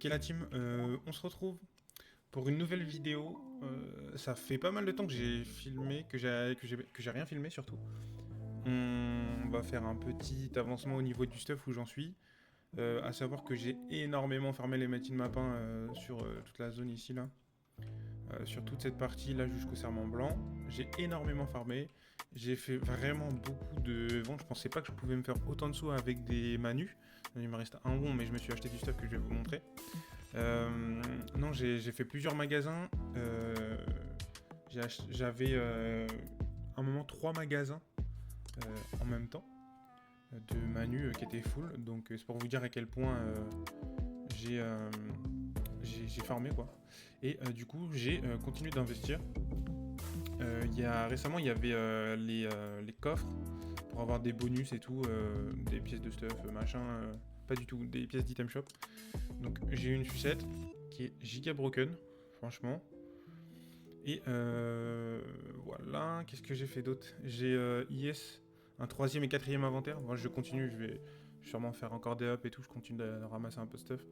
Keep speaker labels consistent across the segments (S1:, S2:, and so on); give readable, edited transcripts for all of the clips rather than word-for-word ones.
S1: Ok la team, on se retrouve pour une nouvelle vidéo. Ça fait pas mal de temps que j'ai filmé, que j'ai rien filmé surtout. On va faire un petit avancement au niveau du stuff où j'en suis. À savoir que j'ai énormément farmé les métiers de mapin sur toute la zone ici là. Sur toute cette partie là jusqu'au serment blanc. J'ai énormément farmé. J'ai fait vraiment beaucoup de ventes. Je pensais pas que je pouvais me faire autant de sous avec des manus. Il me reste un bon mais je me suis acheté du stuff que je vais vous montrer. Non, j'ai fait plusieurs magasins. J'avais un moment 3 magasins en même temps de Manu qui étaient full. Donc c'est pour vous dire à quel point j'ai j'ai farmé quoi. Et du coup j'ai continué d'investir. Récemment il y avait les coffres pour avoir des bonus et tout, des pièces de stuff, machin, pas du tout, des pièces d'item shop. Donc j'ai eu une sucette qui est giga broken, franchement. Et voilà, qu'est-ce que j'ai fait d'autre? J'ai IS, un troisième et quatrième inventaire. Moi je continue, je vais sûrement faire encore des ups et tout, je continue de ramasser un peu de stuff.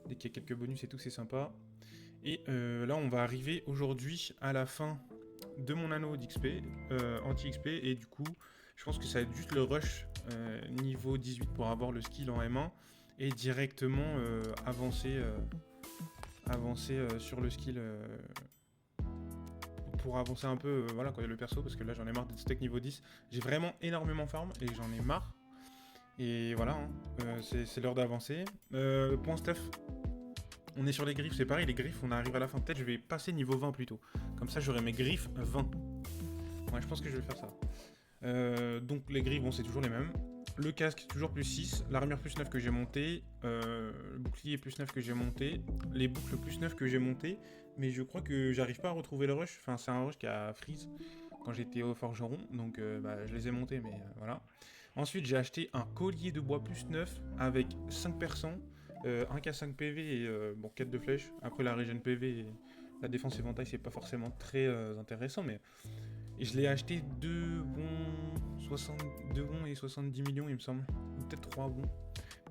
S1: Dès qu'il y a quelques bonus et tout, c'est sympa. Et là on va arriver aujourd'hui à la fin de mon anneau d'XP, anti-XP, et du coup je pense que ça va être juste le rush niveau 18 pour avoir le skill en M1 et directement avancer sur le skill pour avancer un peu voilà quoi, le perso, parce que là j'en ai marre d'être stack niveau 10. J'ai vraiment énormément farm et j'en ai marre. Et voilà, hein, c'est l'heure d'avancer. Point stuff, on est sur les griffes, c'est pareil, les griffes on arrive à la fin. Peut-être je vais passer niveau 20 plutôt. Comme ça j'aurai mes griffes 20. Ouais, je pense que je vais faire ça. Donc les griffes, bon c'est toujours les mêmes. Le casque toujours plus 6, l'armure plus 9 que j'ai monté, le bouclier plus 9 que j'ai monté, les boucles plus 9 que j'ai monté, mais je crois que j'arrive pas à retrouver le rush, enfin c'est un rush qui a freeze quand j'étais au forgeron, donc je les ai montés, mais voilà. Ensuite j'ai acheté un collier de bois plus 9 avec 5%, 1k5 PV et bon 4 de flèches. Après la régène PV et la défense éventail c'est pas forcément très intéressant, mais et je l'ai acheté 2 bons et 70 millions, il me semble. Ou peut-être 3 bons.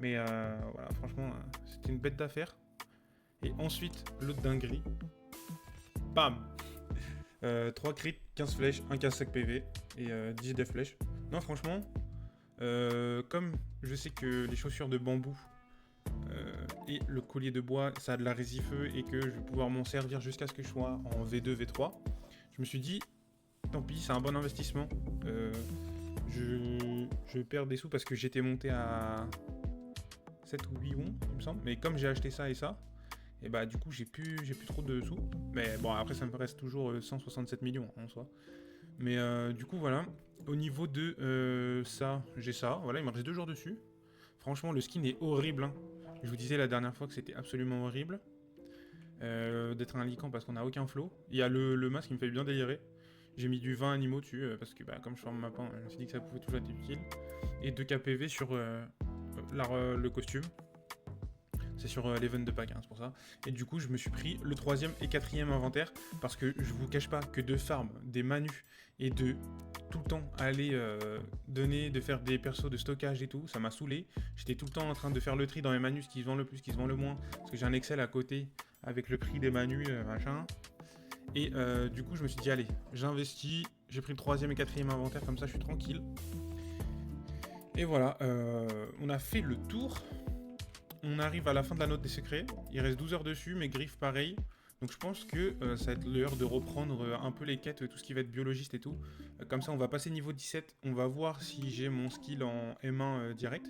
S1: Mais voilà, franchement, c'était une bête d'affaire. Et ensuite, l'autre dinguerie. Bam 3 crits, 15 flèches, 1 15 5 PV et 10 des flèches. Non, franchement, comme je sais que les chaussures de bambou et le collier de bois, ça a de la résifeu et que je vais pouvoir m'en servir jusqu'à ce que je sois en V2, V3, je me suis dit, tant pis, c'est un bon investissement. Je perds des sous parce que j'étais monté à 7 ou 8 bons, il me semble. Mais comme j'ai acheté ça et ça, et bah du coup j'ai plus trop de sous. Mais bon, après ça me reste toujours 167 millions en soi. Mais du coup voilà, au niveau de ça, j'ai ça. Voilà, il me reste 2 jours dessus. Franchement, le skin est horrible, hein. Je vous disais la dernière fois que c'était absolument horrible d'être un lican parce qu'on a aucun flow. Il y a le masque qui me fait bien délirer. J'ai mis du 20 animaux dessus parce que comme je forme ma pain, je me suis dit que ça pouvait toujours être utile. Et 2 KPV sur le costume. C'est sur l'event de pack, hein, c'est pour ça. Et du coup, je me suis pris le troisième et quatrième inventaire parce que je vous cache pas que de farm, des manus et de tout le temps aller de faire des persos de stockage et tout, ça m'a saoulé. J'étais tout le temps en train de faire le tri dans mes manus, qui se vend le plus, qui se vend le moins, parce que j'ai un Excel à côté avec le prix des manus, machin. Et du coup, je me suis dit, allez, j'investis, j'ai pris le troisième et quatrième inventaire, comme ça je suis tranquille. Et voilà, on a fait le tour. On arrive à la fin de la note des secrets. Il reste 12 heures dessus, mais griffes pareil. Donc je pense que ça va être l'heure de reprendre un peu les quêtes, tout ce qui va être biologiste et tout. Comme ça, on va passer niveau 17. On va voir si j'ai mon skill en M1 direct.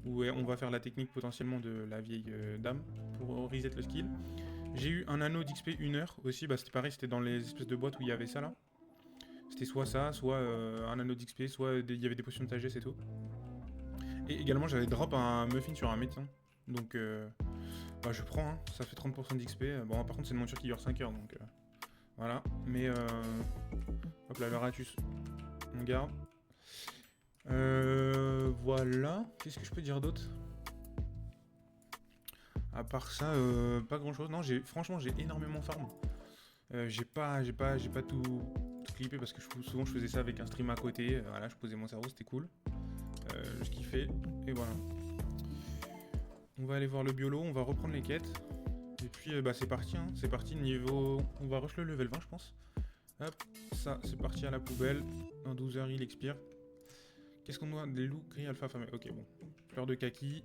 S1: Ou on va faire la technique potentiellement de la vieille dame pour reset le skill. J'ai eu un anneau d'XP 1 heure aussi. Bah, c'était pareil, c'était dans les espèces de boîtes où il y avait ça là. C'était soit ça, soit un anneau d'XP, soit il y avait des potions de sagesse et tout. Et également, j'avais drop un muffin sur un médecin. Donc, je prends, hein. Ça fait 30% d'XP. Bon, par contre, c'est une monture qui dure 5 heures, donc voilà. Mais, hop là, le ratus, on garde. Voilà. Qu'est-ce que je peux dire d'autre? À part ça, pas grand chose. Non, franchement, j'ai énormément farm. J'ai pas tout clippé parce que souvent je faisais ça avec un stream à côté. Voilà, je posais mon cerveau, c'était cool. Je kiffais. Et voilà. On va aller voir le biolo, on va reprendre les quêtes. Et puis bah c'est parti, hein. C'est parti niveau... On va rush le level 20 je pense. Hop, ça c'est parti à la poubelle. Dans 12 heures il expire. Qu'est-ce qu'on doit? Des loups gris alpha fameux. Ok bon. Fleur de kaki.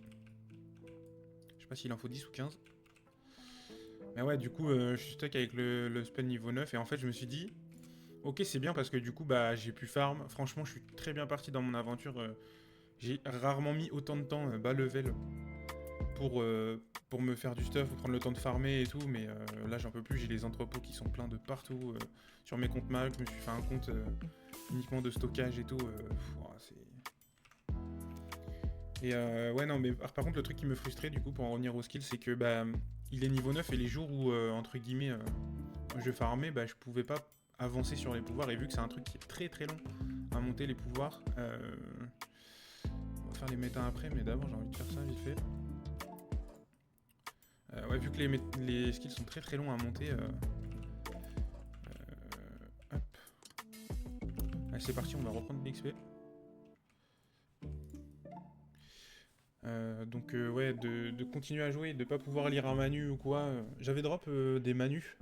S1: Je sais pas s'il en faut 10 ou 15. Mais ouais du coup je suis stuck avec le spell niveau 9. Et en fait je me suis dit... Ok c'est bien parce que du coup bah j'ai pu farm. Franchement je suis très bien parti dans mon aventure. J'ai rarement mis autant de temps bas level pour me faire du stuff, prendre le temps de farmer et tout, mais là j'en peux plus, j'ai les entrepôts qui sont pleins de partout. Sur mes comptes Mac, je me suis fait un compte uniquement de stockage et tout. Et ouais non mais par contre le truc qui me frustrait du coup pour en revenir au skill, c'est que bah il est niveau 9 et les jours où entre guillemets je farmais, bah je pouvais pas avancer sur les pouvoirs, et vu que c'est un truc qui est très très long à monter les pouvoirs, on va faire les méta après, mais d'abord j'ai envie de faire ça vite fait. Ouais, vu que les skills sont très très longs à monter, hop. Allez, c'est parti, on va reprendre de l'XP. Donc ouais, de continuer à jouer, de pas pouvoir lire un manu ou quoi. J'avais drop des manus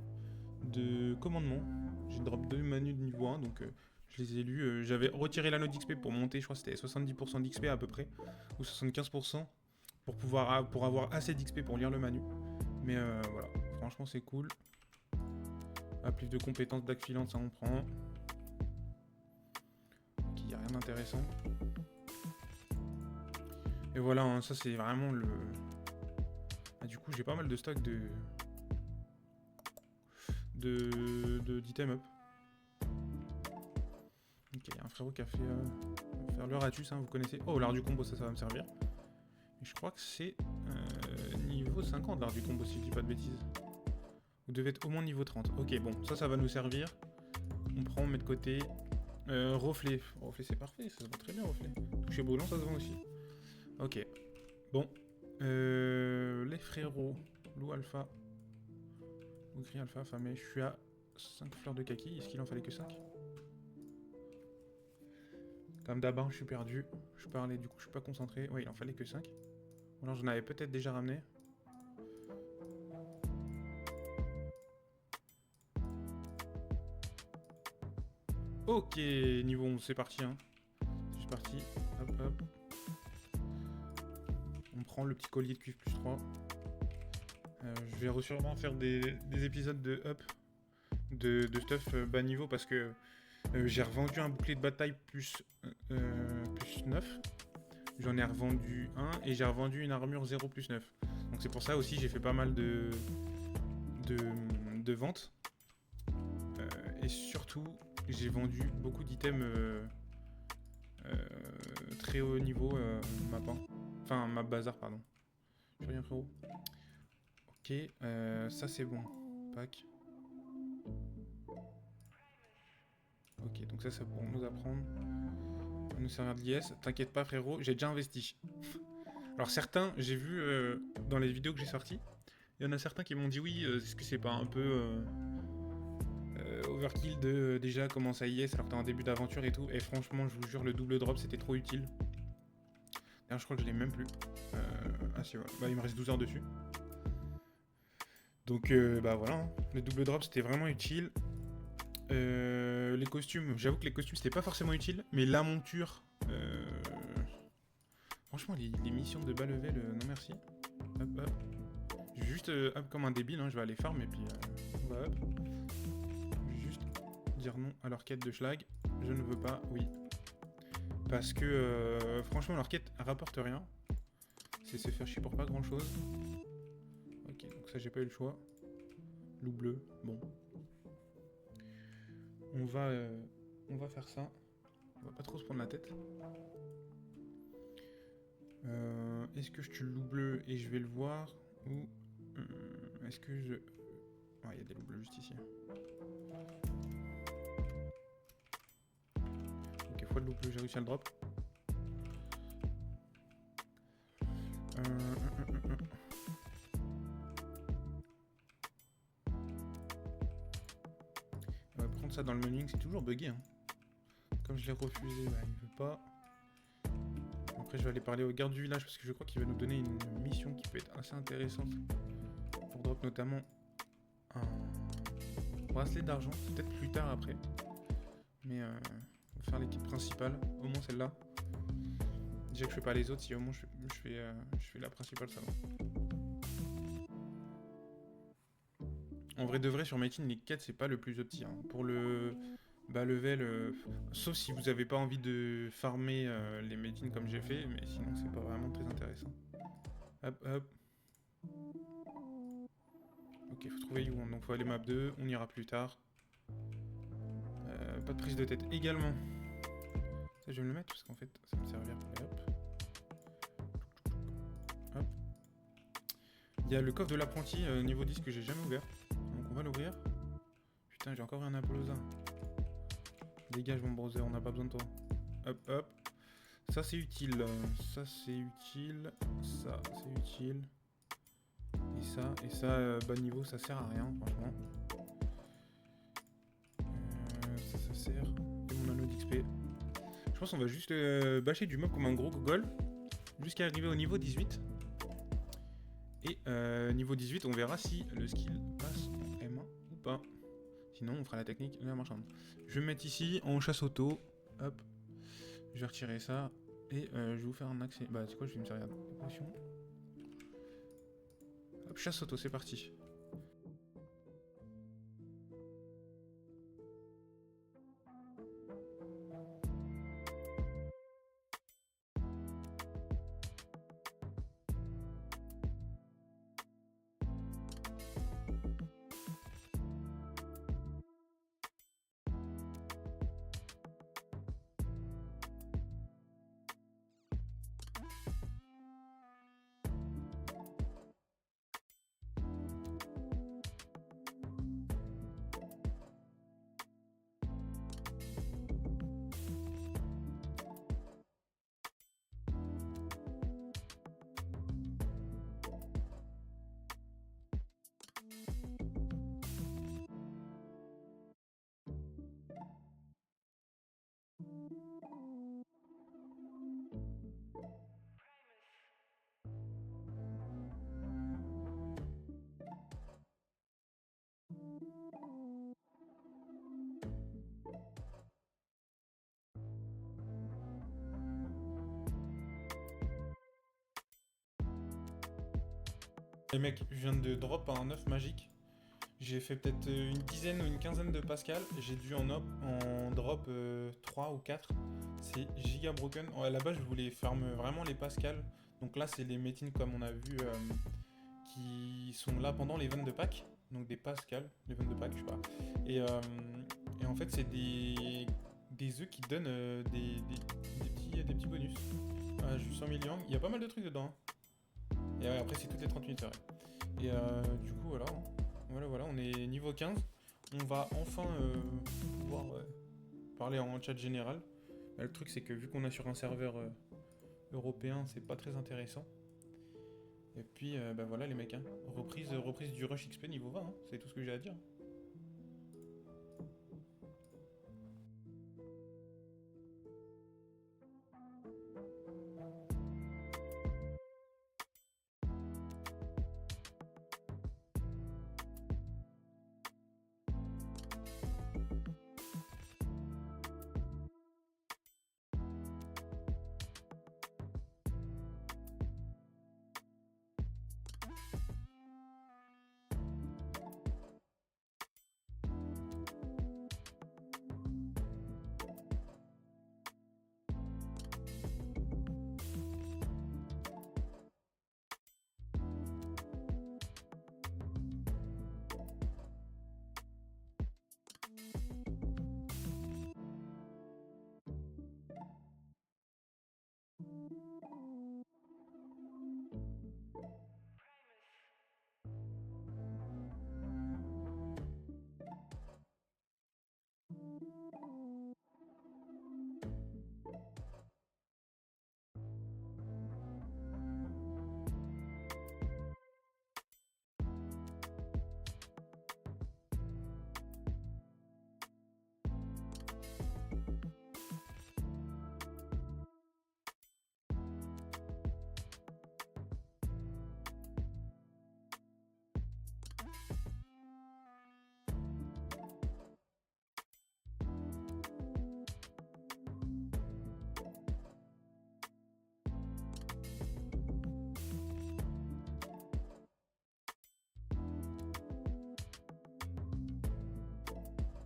S1: de commandement. J'ai drop 2 manus de niveau 1, donc je les ai lus. J'avais retiré l'anneau d'XP pour monter, je crois que c'était 70% d'XP à peu près, ou 75%, pour avoir assez d'XP pour lire le manu. Mais voilà, franchement c'est cool. Plus de compétences d'accilante, ça on prend. Ok, y a rien d'intéressant. Et voilà, hein, ça c'est vraiment le... du coup j'ai pas mal de stock d'item up. Ok, y a un frérot qui a fait faire le ratus, hein, vous connaissez. Oh, l'art du combo, ça va me servir. Et je crois que c'est niveau 50 l'art du combo, si je dis pas de bêtises. Vous devez être au moins niveau 30. Ok, bon, ça va nous servir. On prend, on met de côté. Reflet. Reflet, c'est parfait, ça se vend très bien, reflet. Toucher brûlant, ça se vend aussi. Ok. Bon. Les frérots. Loup alpha. Ou gris alpha, affamé. Je suis à 5 fleurs de kaki. Est-ce qu'il en fallait que 5? Comme d'hab, je suis perdu. Je parlais, du coup, je suis pas concentré. Ouais, il en fallait que 5. Ou alors j'en avais peut-être déjà ramené. Ok, niveau 11, c'est parti. Hein. C'est parti. Hop, hop. On prend le petit collier de cuivre plus 3. Je vais sûrement faire des épisodes de up, de stuff bas niveau, parce que j'ai revendu un bouclier de bataille plus 9. J'en ai revendu un et j'ai revendu une armure 0 plus 9. Donc c'est pour ça aussi j'ai fait pas mal de ventes. Et surtout j'ai vendu beaucoup d'items très haut niveau map. Enfin map bazar pardon. Je rien frérot. Ok, ça c'est bon. Pack. Ok, donc ça pour nous apprendre. Ça va nous servir de l'IS. T'inquiète pas frérot, j'ai déjà investi. Alors certains, j'ai vu dans les vidéos que j'ai sorties, il y en a certains qui m'ont dit oui, est-ce que c'est pas un peu overkill de déjà commencer à IS alors que t'es en début d'aventure et tout. Et franchement, je vous jure, le double drop c'était trop utile. D'ailleurs, je crois que je l'ai même plus. Ah si, voilà. Bah, il me reste 12 heures dessus. Donc bah voilà, hein. Le double drop c'était vraiment utile. Les costumes, j'avoue que les costumes c'était pas forcément utile, mais la monture, franchement les missions de bas level, non merci. Hop hop. Je vais juste hop comme un débile, hein, je vais aller farm et puis on va hop. Je vais juste dire non à leur quête de schlag. Je ne veux pas, oui. Parce que franchement leur quête rapporte rien. C'est se faire chier pour pas grand chose. Ok, donc ça j'ai pas eu le choix. Loup bleu, bon. On va faire ça. On va pas trop se prendre la tête. Est-ce que je tue le loup bleu et je vais le voir? Ou est-ce que je... Ah, il y a des loups bleus juste ici. Ok, fois le loup bleu, j'ai réussi à le drop. On va prendre ça dans le menuing, c'est toujours bugué. Hein. Comme je l'ai refusé, il veut pas. Après, je vais aller parler au garde du village parce que je crois qu'il va nous donner une mission qui peut être assez intéressante pour drop notamment un bracelet d'argent, peut-être plus tard après. Mais on va faire l'équipe principale, au moins celle-là. Déjà que je fais pas les autres, si au moins je fais la principale, ça va. En vrai de vrai, sur Matin, les quêtes, c'est pas le plus opti. Hein. Pour le bas level, sauf si vous avez pas envie de farmer les Matin comme j'ai fait, mais sinon c'est pas vraiment très intéressant. Hop, hop. Ok, faut trouver Yuan, donc faut aller map 2, on ira plus tard. Pas de prise de tête également. Ça, je vais me le mettre parce qu'en fait, ça va me servir. Hop. Hop. Il y a le coffre de l'apprenti niveau 10 que j'ai jamais ouvert. Donc on va l'ouvrir. Putain, j'ai encore un Apollosa. Dégage mon browser, on n'a pas besoin de toi. Hop, hop. Ça c'est utile. Ça c'est utile. Ça c'est utile. Et ça, bas niveau, ça sert à rien, franchement. Ça sert. Et mon anneau d'XP. Je pense qu'on va juste bâcher du mob comme un gros gogol. Jusqu'à arriver au niveau 18. Et niveau 18, on verra si le skill passe en M1 ou pas. Sinon, on fera la technique de la marchande. Je vais me mettre ici en chasse auto. Hop. Je vais retirer ça. Et je vais vous faire un accès. Bah, c'est quoi, je vais me servir de potion. Hop, chasse auto, c'est parti. Les mecs, je viens de drop un œuf magique. J'ai fait peut-être une dizaine ou une quinzaine de pascal. J'ai dû en drop 3 ou 4. C'est giga broken. À la base, je voulais farm vraiment les pascal. Donc là, c'est les métines comme on a vu qui sont là pendant les ventes de pack. Donc des pascal, les ventes de pack, je sais pas. Et en fait, c'est des œufs qui donnent des petits bonus. J'ai eu 100 millions. Il y a pas mal de trucs dedans. Hein. Et après, c'est toutes les 30 minutes, c'est vrai. Et du coup, voilà. Voilà, on est niveau 15. On va enfin pouvoir parler en chat général. Mais le truc, c'est que vu qu'on est sur un serveur européen, c'est pas très intéressant. Et puis, bah voilà les mecs. Hein. Reprise du Rush XP niveau 20. Hein. C'est tout ce que j'ai à dire.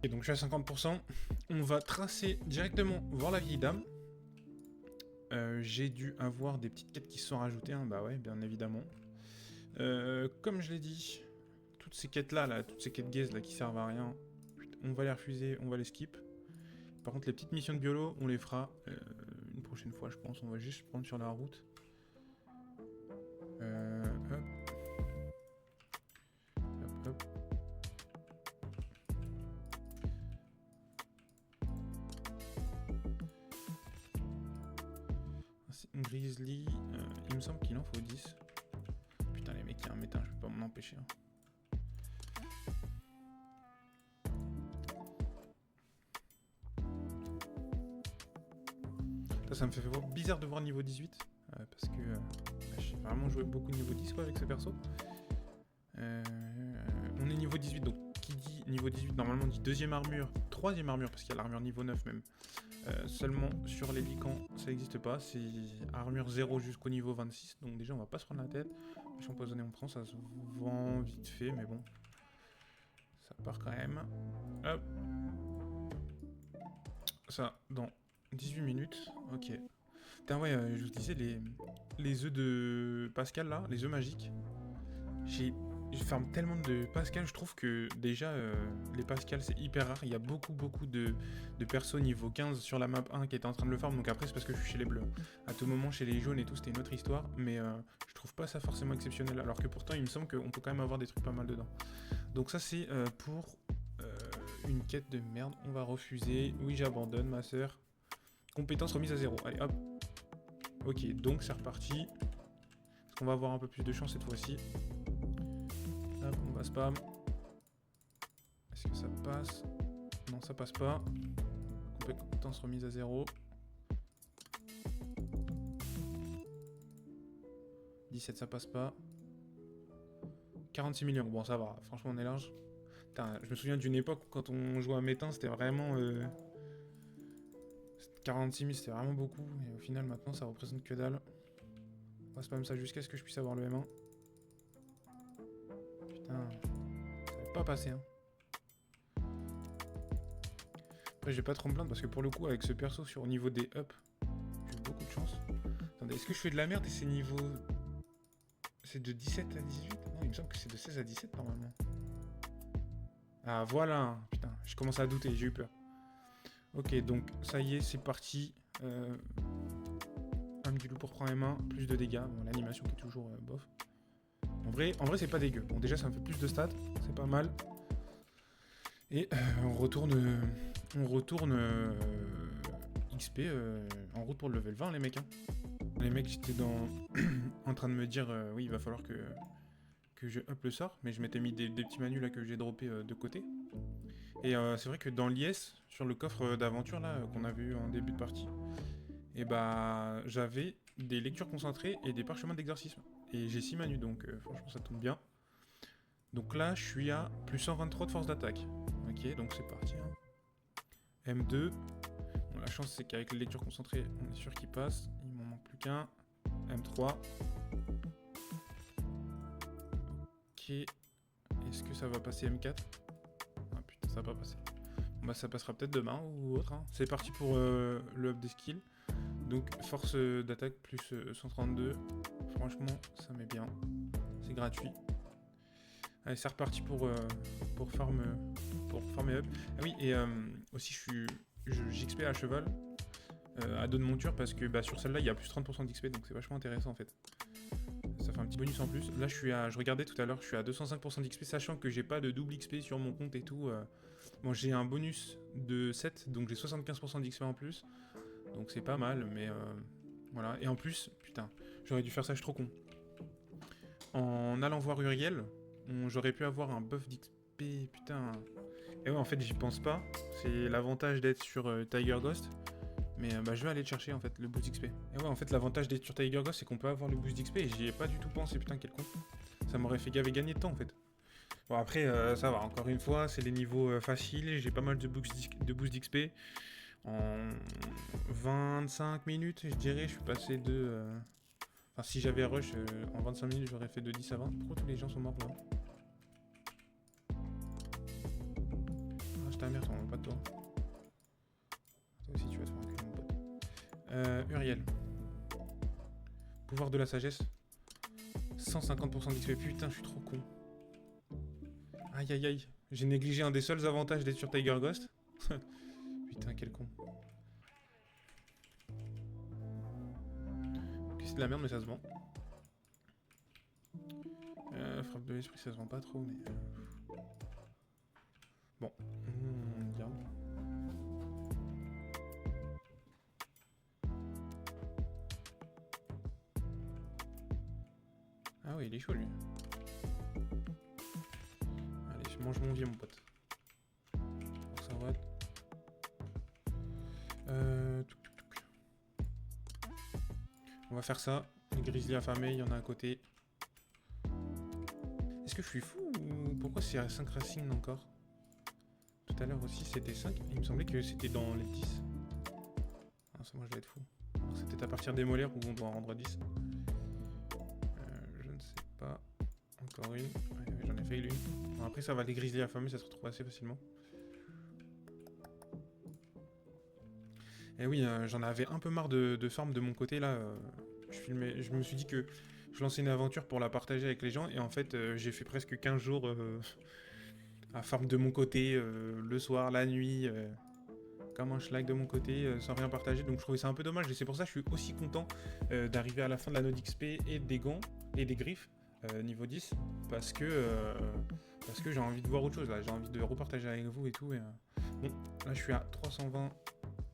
S1: Et donc je suis à 50%. On va tracer directement voir la vieille dame. J'ai dû avoir des petites quêtes qui se sont rajoutées, hein. Bah ouais, bien évidemment. Comme je l'ai dit, toutes ces quêtes-là, toutes ces quêtes gaze là qui servent à rien, on va les refuser, on va les skip. Par contre, les petites missions de biolo, on les fera une prochaine fois, je pense. On va juste prendre sur la route. Hop. Hop, hop. Grizzly, il me semble qu'il en faut 10. Putain, les mecs, il y a un métain, je peux pas m'en empêcher. Hein. Ça me fait bizarre de voir niveau 18. Parce que j'ai vraiment joué beaucoup de niveau 10 quoi, avec ce perso. On est niveau 18, donc qui dit niveau 18 normalement dit deuxième armure, troisième armure, parce qu'il y a l'armure niveau 9 même. Seulement sur les licans, ça n'existe pas, c'est armure 0 jusqu'au niveau 26, donc déjà on va pas se prendre la tête. Je suis empoisonné, on prend, ça se vend vite fait, mais bon, ça part quand même. Hop. Ça, dans 18 minutes, ok. Putain ouais, je vous disais, les œufs de Pascal là, les œufs magiques, je farme tellement de Pascal, je trouve que déjà les Pascal c'est hyper rare. Il y a beaucoup de persos niveau 15 sur la map 1 qui étaient en train de le farm. Donc après c'est parce que je suis chez les bleus. À tout moment chez les jaunes et tout c'était une autre histoire. Mais je trouve pas ça forcément exceptionnel. Alors que pourtant il me semble qu'on peut quand même avoir des trucs pas mal dedans. Donc ça c'est pour une quête de merde. On va refuser. Oui j'abandonne ma soeur. Compétence remise à 0. Allez hop. Ok donc c'est reparti. Est-ce qu'on va avoir un peu plus de chance cette fois-ci? Hop, on va spam. Est-ce que ça passe? Non, ça passe pas. Compétence remise à 0. 17, ça passe pas. 46 millions, bon ça va, franchement on est large. Putain, je me souviens d'une époque où quand on jouait à Métain, c'était vraiment... 46 000, c'était vraiment beaucoup. Et au final, maintenant, ça représente que dalle. On va spam ça jusqu'à ce que je puisse avoir le M1. Putain, ça va pas passer, hein. Après, j'ai pas trop me plaindre parce que pour le coup, avec ce perso sur au niveau des up, j'ai eu beaucoup de chance. Attendez, est-ce que je fais de la merde et c'est niveau... C'est de 17 à 18? Non, il me semble que c'est de 16 à 17 normalement. Ah, voilà. Putain, je commence à douter, j'ai eu peur. Ok, donc ça y est, c'est parti. Un du loup pour prendre M1, plus de dégâts. Bon, l'animation qui est toujours bof. En vrai c'est pas dégueu. Bon, déjà, ça me fait plus de stats, c'est pas mal. Et on retourne XP en route pour le level 20, les mecs. Hein. Les mecs, j'étais en train de me dire, oui, il va falloir que je up le sort, mais je m'étais mis des petits manus là que j'ai droppé de côté. Et c'est vrai que dans l'IS, sur le coffre d'aventure là qu'on avait eu en début de partie, et bah j'avais des lectures concentrées et des parchemins d'exorcisme. Et j'ai 6 manus, donc franchement ça tombe bien. Donc là, je suis à plus 123 de force d'attaque. Ok, donc c'est parti. Hein. M2. Bon, la chance, c'est qu'avec les lectures concentrées, on est sûr qu'il passe. Il m'en manque plus qu'un. M3. Ok. Est-ce que ça va passer M4? Ah putain, ça va pas passer. Bon, bah, ça passera peut-être demain ou autre. Hein. C'est parti pour le up des skills. Donc, force d'attaque plus 132. Franchement, ça met bien. C'est gratuit. Allez, c'est reparti pour farmer up. Ah oui, et aussi j'XP à cheval à dos de monture parce que bah, sur celle-là, il y a plus 30% d'XP, donc c'est vachement intéressant en fait. Ça fait un petit bonus en plus. Là, je regardais tout à l'heure, je suis à 205% d'XP, sachant que j'ai pas de double XP sur mon compte et tout. Bon, j'ai un bonus de 7, donc j'ai 75% d'XP en plus. Donc c'est pas mal, mais voilà. Et en plus, putain, j'aurais dû faire ça, je suis trop con. En allant voir Uriel, j'aurais pu avoir un buff d'XP, putain. Et ouais, en fait, j'y pense pas. C'est l'avantage d'être sur Tiger Ghost. Mais bah, je vais aller le chercher, en fait, le boost d'XP. Et ouais, en fait, l'avantage d'être sur Tiger Ghost, c'est qu'on peut avoir le boost d'XP. Et j'y ai pas du tout pensé, putain, quel con. Ça m'aurait fait gagner de temps, en fait. Bon, après, ça va. Encore une fois, c'est les niveaux faciles. J'ai pas mal de boost d'XP. En 25 minutes, je dirais, je suis passé de... Enfin, si j'avais rush, en 25 minutes, j'aurais fait de 10 à 20. Pourquoi tous les gens sont morts, là? ta mère, t'en veux pas de toi. Toi aussi, tu vas te faire enculer, mon pote. Uriel. Pouvoir de la sagesse. 150% d'XP. Putain, je suis trop con. Aïe aïe aïe. J'ai négligé un des seuls avantages d'être sur Tiger Ghost. Putain, quel con. Ok, c'est de la merde, mais ça se vend. Frappe de l'esprit, ça se vend pas trop, mais... Bon. Bien. Ah oui, il est chaud, lui. Allez, je mange mon vieux, mon pote. Ça va. On va faire ça. Les grizzlies affamés, il y en a à côté. Est-ce que je suis fou ou pourquoi c'est à 5 racines encore? Tout à l'heure aussi c'était 5. Il me semblait que c'était dans les 10. Ah, ça, moi je dois être fou. C'est peut-être à partir des molaires où on doit en rendre à 10. Je ne sais pas. Encore une. Ouais, j'en ai fait une. Bon, après ça va, les grizzlies affamés, ça se retrouve assez facilement. Et oui, j'en avais un peu marre de farm de mon côté là. Je me suis dit que je lançais une aventure pour la partager avec les gens et en fait j'ai fait presque 15 jours à farm de mon côté, le soir, la nuit, comme un schlag de mon côté, sans rien partager. Donc je trouvais ça un peu dommage et c'est pour ça que je suis aussi content d'arriver à la fin de l'anneau d'XP et des gants et des griffes niveau 10 parce que j'ai envie de voir autre chose là, j'ai envie de repartager avec vous et tout. Et, bon, là je suis à 320.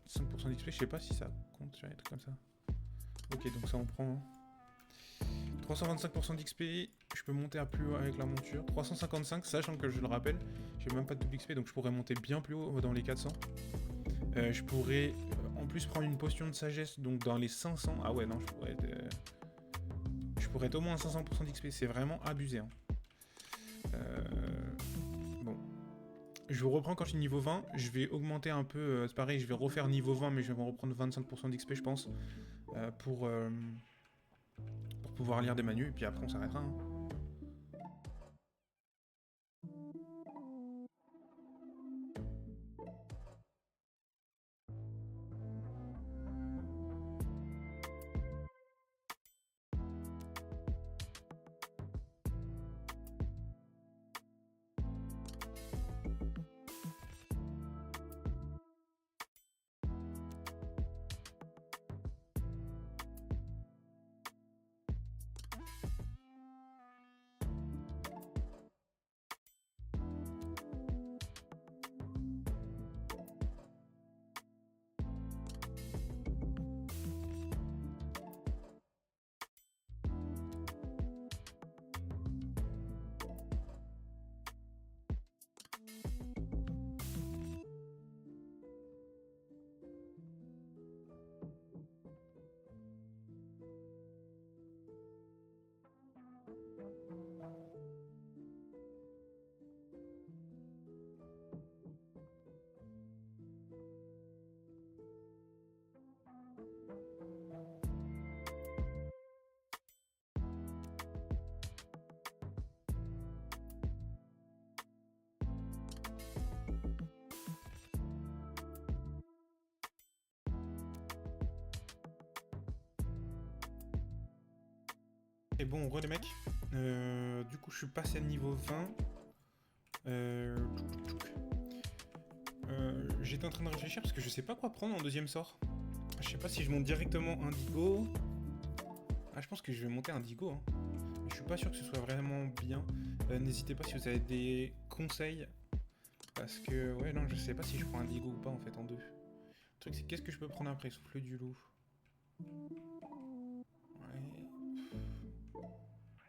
S1: 5% d'XP, je sais pas si ça compte sur les trucs comme ça. Ok, donc ça on prend. 325% d'XP, je peux monter à plus haut avec la monture. 355, sachant que je le rappelle, j'ai même pas de double XP, donc je pourrais monter bien plus haut dans les 400. Je pourrais en plus prendre une potion de sagesse, donc dans les 500. Ah ouais, non, je pourrais être au moins à 500% d'XP, c'est vraiment abusé. Hein. Bon. Je reprends quand je suis niveau 20, je vais augmenter un peu, c'est pareil, je vais refaire niveau 20, mais je vais me reprendre 25% d'XP je pense, pour pouvoir lire des menus, et puis après on s'arrêtera. Hein. Et bon, re les mecs, du coup je suis passé à niveau 20. J'étais en train de réfléchir parce que je sais pas quoi prendre en deuxième sort. Je sais pas si je monte directement Indigo. Ah, je pense que je vais monter Indigo. Hein. Je suis pas sûr que ce soit vraiment bien. N'hésitez pas si vous avez des conseils. Parce que, ouais, non, je sais pas si je prends Indigo ou pas en fait en deux. Le truc, c'est qu'est-ce que je peux prendre après? Souffle du loup. Ouais.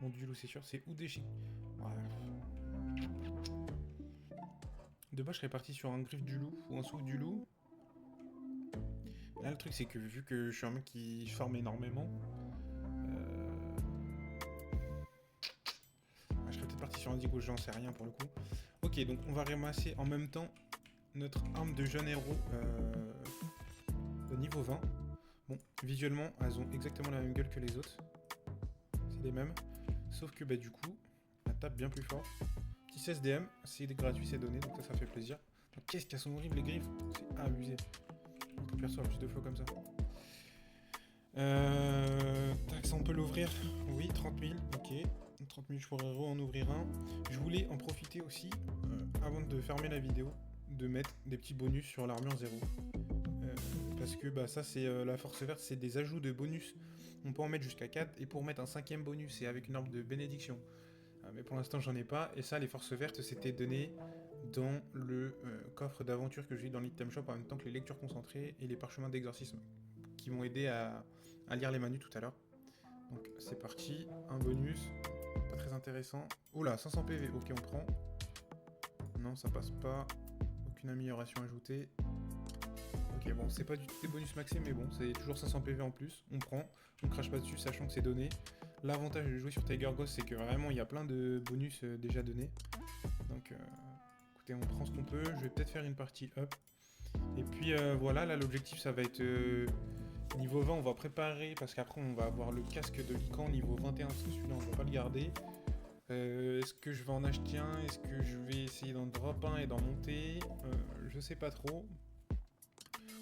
S1: Mon du loup, c'est sûr. C'est où des ouais. De base, je serais parti sur un griffe du loup ou un souffle du loup. Là, le truc, c'est que vu que je suis un mec qui farme énormément, je serais peut-être parti sur Indigo, j'en sais rien pour le coup. Ok, donc on va ramasser en même temps notre arme de jeune héros de niveau 20. Bon, visuellement, elles ont exactement la même gueule que les autres. C'est les mêmes. Sauf que bah, du coup, elle tape bien plus fort. Petit 16 DM, c'est gratuit, c'est donné, donc ça fait plaisir. Qu'est-ce qu'elles sont horribles les griffes. C'est abusé. On peut percevoir plus de fois comme ça. Tac, ça on peut l'ouvrir. Oui, 30 000, ok. 30 000, je pourrais en ouvrir un. Je voulais en profiter aussi, avant de fermer la vidéo, de mettre des petits bonus sur l'armure 0. Parce que bah, ça, c'est la force verte, c'est des ajouts de bonus. On peut en mettre jusqu'à 4. Et pour mettre un 5ème bonus, c'est avec une arme de bénédiction. Mais pour l'instant, j'en ai pas. Et ça, les forces vertes, c'était donné dans le coffre d'aventure que j'ai dans l'item shop, en même temps que les lectures concentrées et les parchemins d'exorcisme qui m'ont aidé à lire les menus tout à l'heure. Donc c'est parti, un bonus, pas très intéressant. Oula, 500 PV, ok on prend. Non, ça passe pas, aucune amélioration ajoutée. Ok, bon, c'est pas du tout des bonus maxés, mais bon, c'est toujours 500 PV en plus, on prend. On crache pas dessus, sachant que c'est donné. L'avantage de jouer sur Tiger Ghost, c'est que vraiment, il y a plein de bonus déjà donnés. Donc, écoutez, on prend ce qu'on peut. Je vais peut-être faire une partie up. Et puis, voilà, là, l'objectif, ça va être... niveau 20, on va préparer, parce qu'après, on va avoir le casque de Lycan niveau 21, parce que celui-là, on va pas le garder. Est-ce que je vais en acheter un? Est-ce que je vais essayer d'en drop un et d'en monter? Je sais pas trop.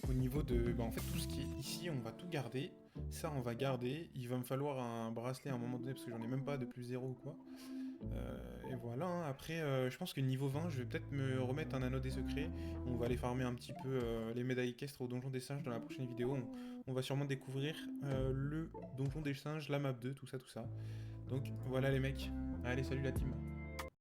S1: Au niveau de... Bah en fait, tout ce qui est ici, on va tout garder. Ça, on va garder. Il va me falloir un bracelet à un moment donné, parce que j'en ai même pas de plus 0 ou quoi. Et voilà, hein. Après, je pense que niveau 20, je vais peut-être me remettre un anneau des secrets. On va aller farmer un petit peu les médailles équestres au donjon des singes dans la prochaine vidéo. On va sûrement découvrir le donjon des singes, la map 2, tout ça, tout ça. Donc voilà les mecs. Allez, salut la team.